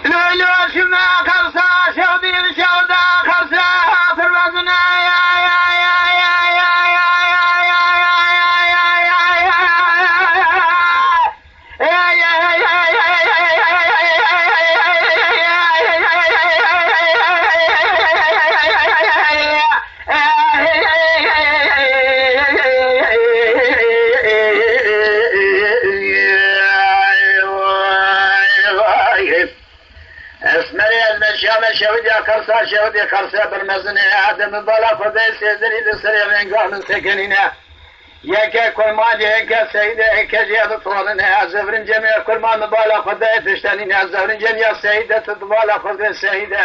لولو شما خلصا شودي شودا خلصا فرمزنا شودي خرسة برمزنة آدم بالا فضي سيدري لسري من قام سكنينة يكا كل ما جيكا سيدة يكا جيادة طولنا زفرن جميع كل ما مبالا فضي تشتنينة زفرن جميع سيدة تطبالا فضي سيدة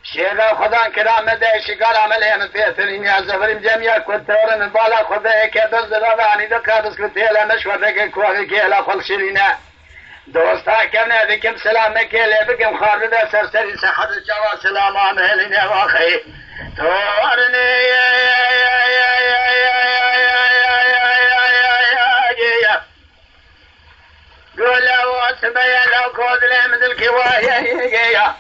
شيدا خدان كرامة دا شكال عملية مفيتنينة زفرن جميع كل تورن مبالا فضي يكا دزدرابة عني دكادس كتيلا مشوردك كواغي كيلا خلشلينة دوستا كنا بكم سلامك لي بكم خالد سرسري صحة الجوا سلامان هلنا واخي تورني قول له سبيا لو كود لي مثل كوايا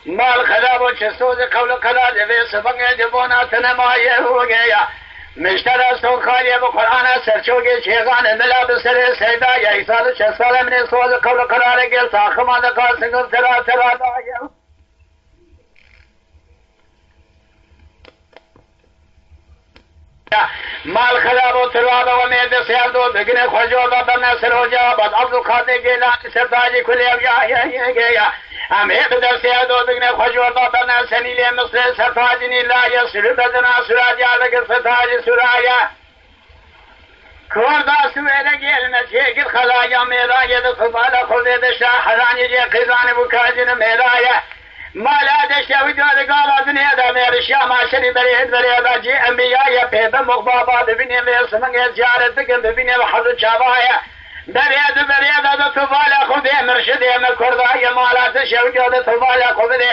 ما الخذاب وشسوز قول قلاد في سبق يجبونا تنما يهوغيا مشترى سوق خالية بقرآن سرچوگی شیغان ملابس سر سیدا یا سال 6 سال من سوز قول قرار گل ساخمان دقال سنگر ترا دایا مال خلاب و ترواب و مید سیادو بگن خوشو بابرنا سر ہو جا بعد عبدو خاتے گیلان سرتاجی کلی گیا ہمیں بدر سیادو بگن خوشو بابرنا سنیلی مصر سرتاجی نیلا یا سر بدنا سراجی آلگر سرتاجی سرایا کوردا سویده گیل نچه گل خلایا میرایا دو خبالا خودی دشا حرانی جی قیزان بکاجن میرایا مالا دشا وجود قالا دنیا دا میر شام عشری برید جی انبیاء پیدا مقبابا ببینی میسمنگ جارت بکن ببینی وحضو چابایا برید دا تفالا خودی مرشدی مکردائی مالا دشا وجود تفالا خودی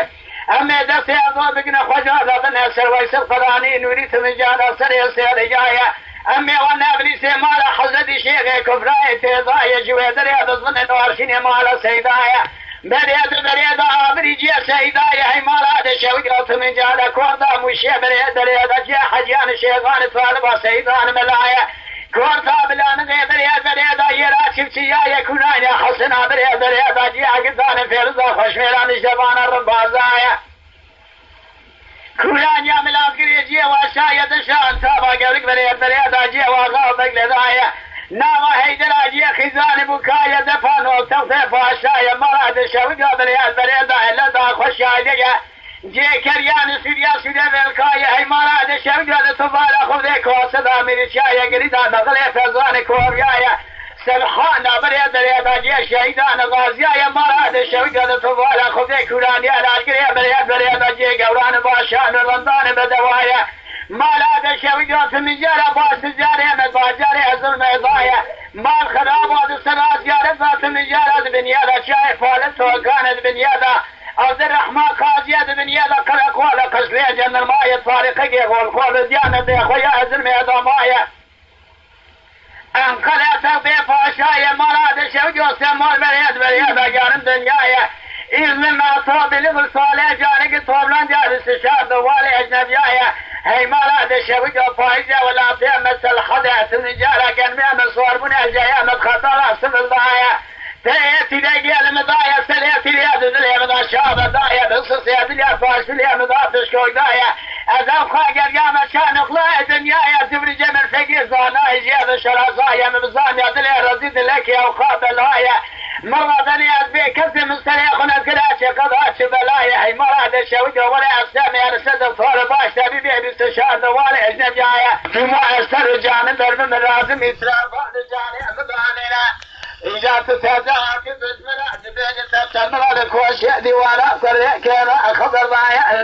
امی دستی ازو بکن خجازا بن سر ویسر فرانی نوری تمجالا سر سیر جایا امی ونابلی سے مالا حضرت شیخ کفرائی تیزائی جویدری ادزن نوارشین مالا سیدایا برید آبری جی سیدائی ہی مالا دشویت من جالا کوردا مشی برید جی حجیان شیخان طالبا سیدان ملایا کوردا بلانگی برید یرا چفچیای کنای حسنا برید جی اگزان فرزا خوشمیران جوان رنبازایا کورانیا ملازگری جی واشایت شان تابا گرگ برید جی واغا بگلدایا ناوا حیدر جی خزان بکایا دفن و تغطف واشایا مراد شوگا برید لدا خوشایدیا جی کریان سوریا ولکایا هی مراد شوگا تبالا خودی کوسدا میرچایا گریدا مغلی فزان کوریایا سبحان برید جی شهیدان غازیای مراد شوگا تبالا خودی کورانیا راجگری برید جی گوران باشان رندان بدوایا مالا شوگا تمجارا باس جاری مزاجاری ظلم ضایا مال خرابات سراز جارت تمجارا بنیادا شای فالت وكانت بنیادا عبد الرحمن قاضية بنيادا قلقوالا قسلية جن الماية فارقية والقول ديانة خويا ظلم ضمايا انقلت ضيف عشايا مراد شوجو سمال بريد جانب دنيايا إذن ما طوب لغل صالح جانق طوبلان جار استشار دوالي أجنبيايا هي مراد شوجو فايزة ولا فيها مثل حدث نجارة قنمية من صور بني الجاية متخطرة سبل ضايا تأتي لقي المضايا سليتي لياد ذلية مضا شابة ضايا بصصية ذلية فاش ذلية مضا تشكوك ضايا أذاب خاقر قامة شان اخلاء دنيايا سفر جمل فقير ظاناي جيب الشرازايا مبزانيا ذلية رزيد لك يا وخابل هايا مرة ثانية بي كذب مستريخنا كلاشي قضاتي بلايا هي مراد شوجو ولا أسامي أنا صدق طول باش تبيبي باستشهاد دوالي أجنب جايا في مؤثر جانب درب من رازم إسرار بعد جانب مضانينا إجا تتزاها كبت مراد بين تبتمر لكوش يأدي ولا صريح كيرا خضر ضايا